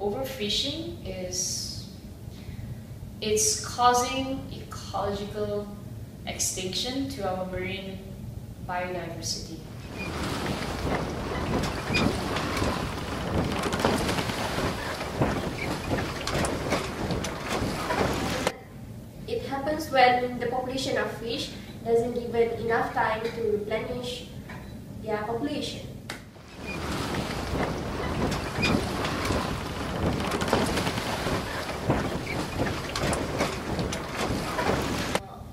overfishing it's causing ecological extinction to our marine biodiversity. It happens when the population of fish doesn't give it enough time to replenish their population.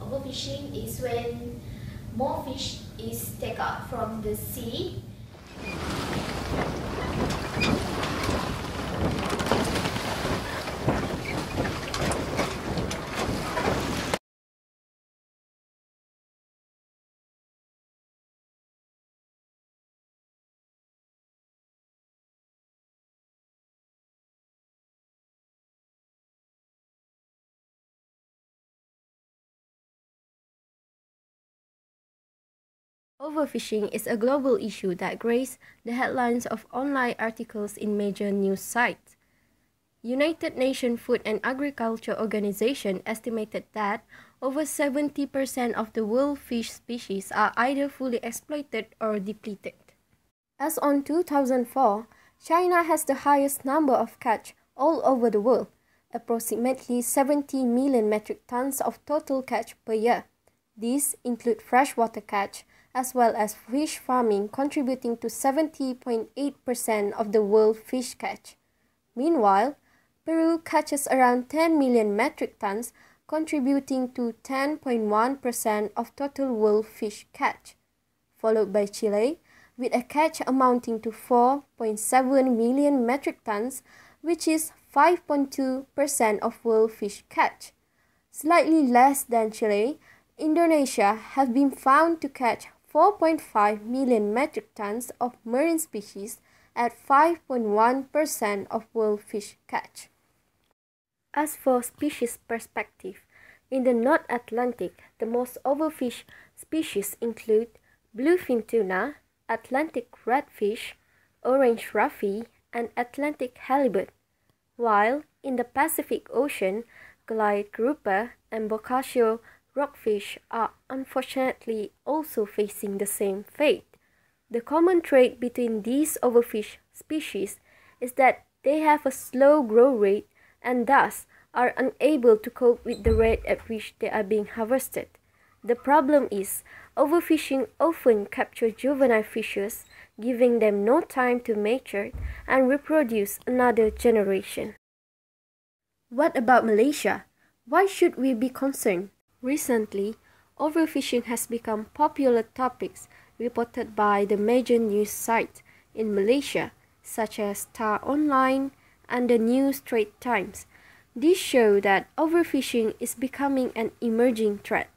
Overfishing is when more fish is taken out from the sea. Overfishing is a global issue that graced the headlines of online articles in major news sites. United Nations Food and Agriculture Organization estimated that over 70% of the world fish species are either fully exploited or depleted. As on 2004, China has the highest number of catch all over the world, approximately 70 million metric tons of total catch per year. These include freshwater catch, as well as fish farming, contributing to 70.8% of the world fish catch. Meanwhile, Peru catches around 10 million metric tons, contributing to 10.1% of total world fish catch, followed by Chile, with a catch amounting to 4.7 million metric tons, which is 5.2% of world fish catch. Slightly less than Chile, Indonesia has been found to catch 4.5 million metric tons of marine species at 5.1% of world fish catch. As for species perspective, in the North Atlantic, the most overfished species include bluefin tuna, Atlantic redfish, orange roughy, and Atlantic halibut, while in the Pacific Ocean, Clyde grouper and Boccaccio rockfish are unfortunately also facing the same fate. The common trait between these overfished species is that they have a slow growth rate and thus are unable to cope with the rate at which they are being harvested. The problem is, overfishing often captures juvenile fishes, giving them no time to mature and reproduce another generation. What about Malaysia? Why should we be concerned? Recently, overfishing has become popular topics reported by the major news sites in Malaysia, such as Star Online and the New Straits Times. These show that overfishing is becoming an emerging threat.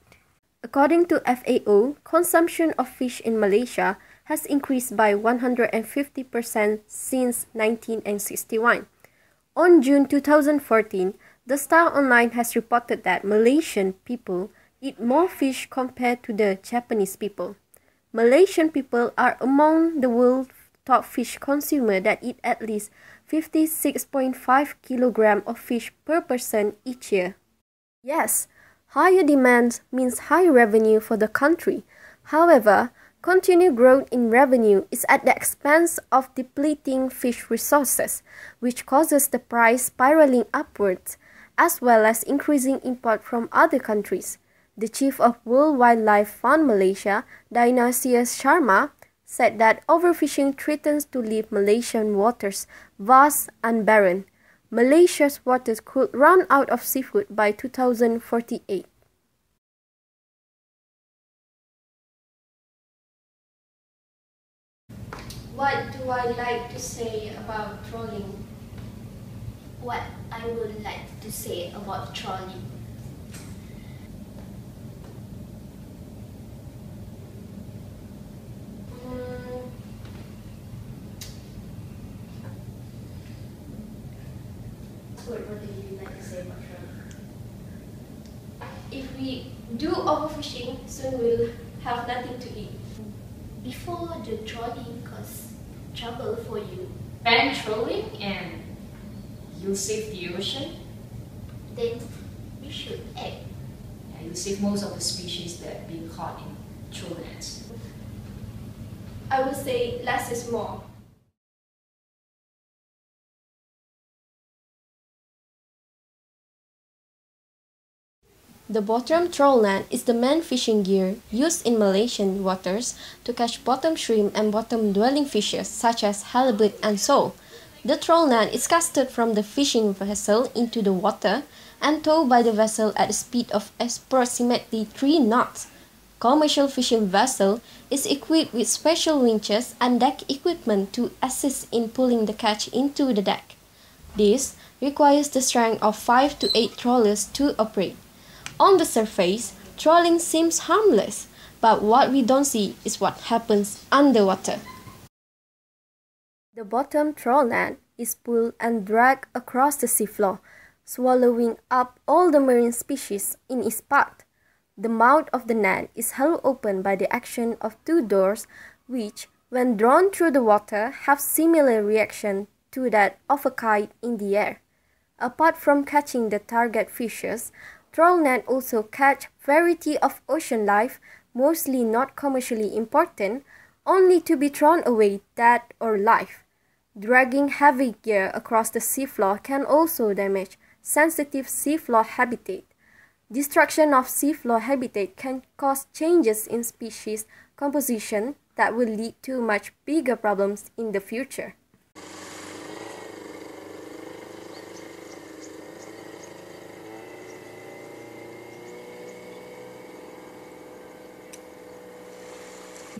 According to FAO, consumption of fish in Malaysia has increased by 150% since 1961. On June 2014, the Star Online has reported that Malaysian people eat more fish compared to the Japanese people. Malaysian people are among the world's top fish consumers that eat at least 56.5 kilograms of fish per person each year. Yes, higher demand means higher revenue for the country. However, continued growth in revenue is at the expense of depleting fish resources, which causes the price spiraling upwards, as well as increasing import from other countries. The chief of World Wildlife Fund Malaysia, Dinasius Sharma, said that overfishing threatens to leave Malaysian waters vast and barren. Malaysia's waters could run out of seafood by 2048. What do I like to say about trawling? What I would like to say about trawling. What do you like to say about trawling? If we do overfishing, soon we'll have nothing to eat. Before the trawling cause trouble for you. Ban trawling and you'll save the ocean. Then we should act. Yeah, you'll save most of the species that are being caught in trawling nets. I would say less is more. The bottom trawl net is the main fishing gear used in Malaysian waters to catch bottom shrimp and bottom-dwelling fishes such as halibut and sole. The trawl net is casted from the fishing vessel into the water and towed by the vessel at a speed of approximately 3 knots. Commercial fishing vessel is equipped with special winches and deck equipment to assist in pulling the catch into the deck. This requires the strength of 5 to 8 trawlers to operate. On the surface, trawling seems harmless, but what we don't see is what happens underwater. The bottom trawl net is pulled and dragged across the seafloor, swallowing up all the marine species in its path. The mouth of the net is held open by the action of 2 doors, which, when drawn through the water, have similar reaction to that of a kite in the air. Apart from catching the target fishes, trawl net also catch variety of ocean life, mostly not commercially important, only to be thrown away dead or live. Dragging heavy gear across the seafloor can also damage sensitive seafloor habitat. Destruction of seafloor habitat can cause changes in species composition that will lead to much bigger problems in the future.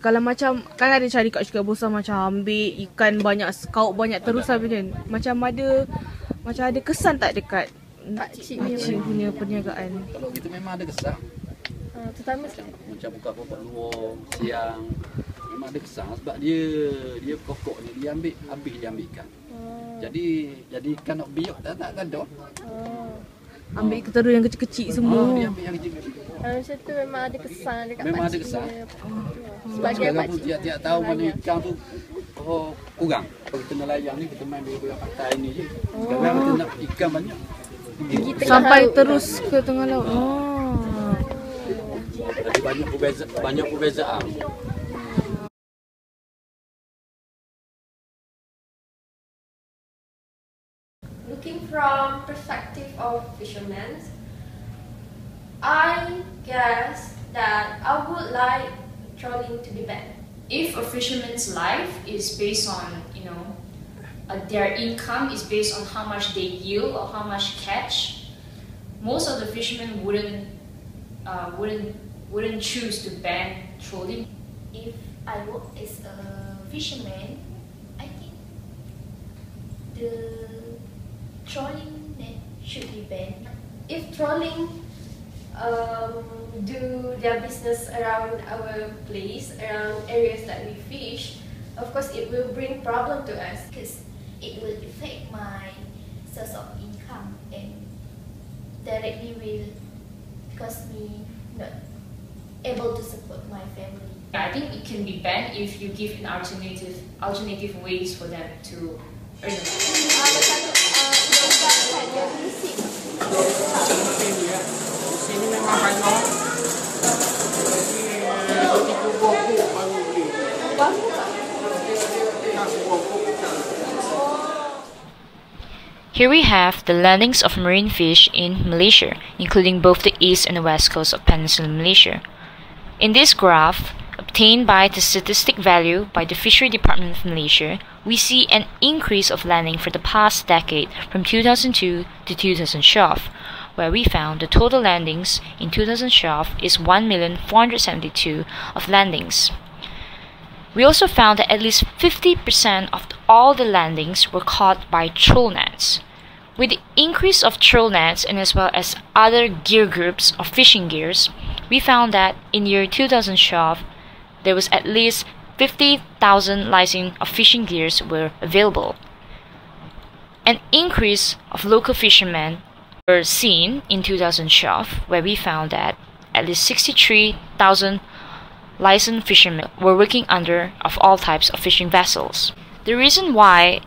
Kalau macam kan ada cari kat syarikat bosan macam ambil ikan banyak, scout banyak terus habis kan. Macam ada kesan tak dekat pakcik punya perniagaan? Itu memang ada kesan. Terutama macam buka peluang siang memang ada kesan sebab dia pokok ni dia ambil habis dia ambil ikan. Jadi ikan nak biok tak ada. Ambil terus yang kecil-kecil semua. Dia ambil yang kecil-kecil. Macam tu memang ada kesan dekat memang ada pakcik kesan. Sebagai pakcik. Tiap-tiap tahu mana ikan tu kurang. Kalau kita nelayan ni kita main di pantai ni je. Sekarang kita nak ikan banyak. Sampai terus ke tengah laut. Jadi banyak perbezaan. Looking from perspective of fishermen, I guess that I would like trawling to be banned. If a fisherman's life is based on, their income is based on how much they yield or how much catch, most of the fishermen wouldn't choose to ban trawling. If I work as a fisherman, I think the trawling net should be banned. If trawling do their business around our place, around areas that we fish, of course it will bring problem to us because it will affect my source of income and directly will cause me not able to support my family. I think it can be banned if you give an alternative ways for them to earn money. Sini memang banyak. Tiga buah kok baru beli. Here we have the landings of marine fish in Malaysia, including both the east and the west coast of Peninsular Malaysia. In this graph, obtained by the statistic value by the Fishery Department of Malaysia, we see an increase of landing for the past decade from 2002 to 2012, where we found the total landings in 2012 is 1,472,000 of landings. We also found that at least 50% of all the landings were caught by trawl nets. With the increase of trawl nets and as well as other gear groups of fishing gears, we found that in year 2012, there was at least 50,000 licensing of fishing gears were available. An increase of local fishermen were seen in 2012, where we found that at least 63,000 licensed fishermen were working under of all types of fishing vessels. The reason why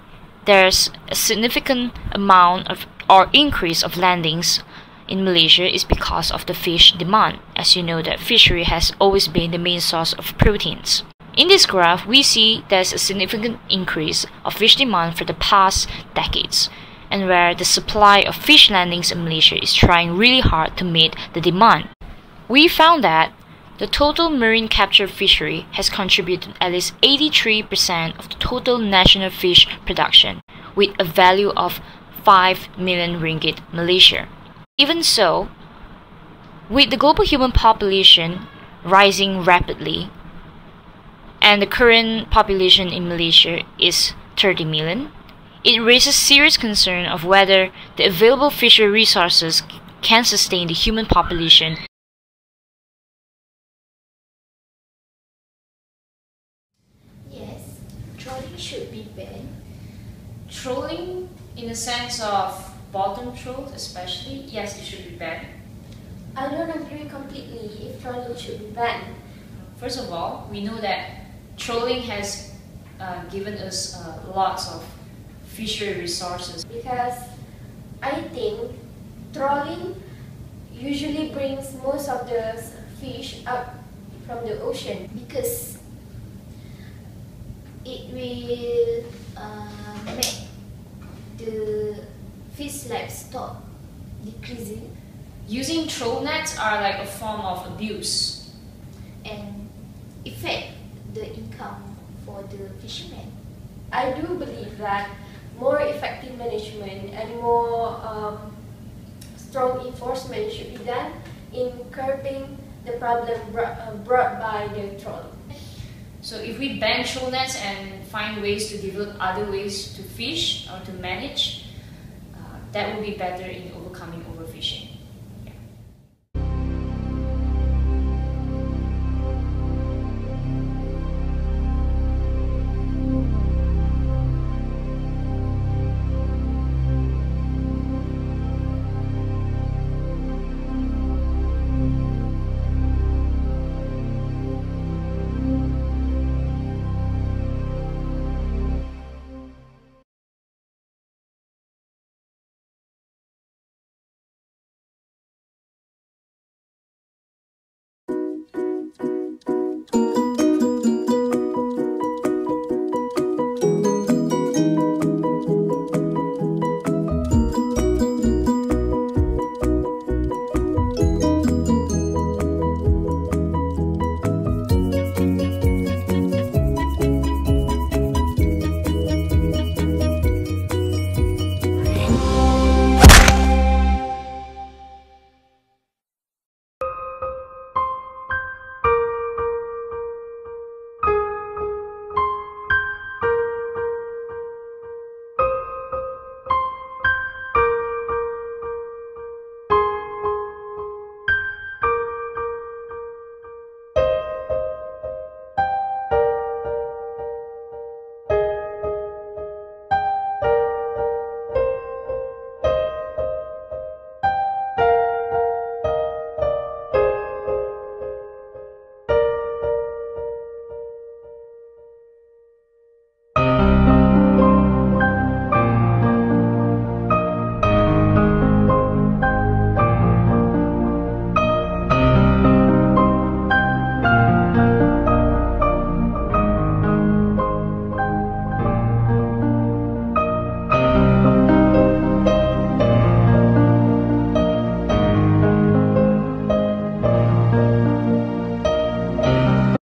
there's a significant amount of or increase of landings in Malaysia is because of the fish demand. As you know, that fishery has always been the main source of proteins. In this graph, we see there's a significant increase of fish demand for the past decades, and where the supply of fish landings in Malaysia is trying really hard to meet the demand. We found that the total marine capture fishery has contributed at least 83% of the total national fish production, with a value of 5 million ringgit Malaysia. Even so, with the global human population rising rapidly, and the current population in Malaysia is 30 million, it raises serious concern of whether the available fishery resources can sustain the human population. Yes, trawling should be banned. Trawling, in the sense of bottom trawls especially, yes, it should be banned. I don't agree completely if trawling should be banned. First of all, we know that trawling has given us lots of fishery resources. Because I think trawling usually brings most of the fish up from the ocean, because it will make the fish livestock decreasing, Using trawl nets are like a form of abuse. and affect the income for the fishermen. I do believe that more effective management and more strong enforcement should be done in curbing the problem brought by the trawling. So if we ban trawl nets and find ways to develop other ways to fish or to manage, that would be better in overcoming overfishing.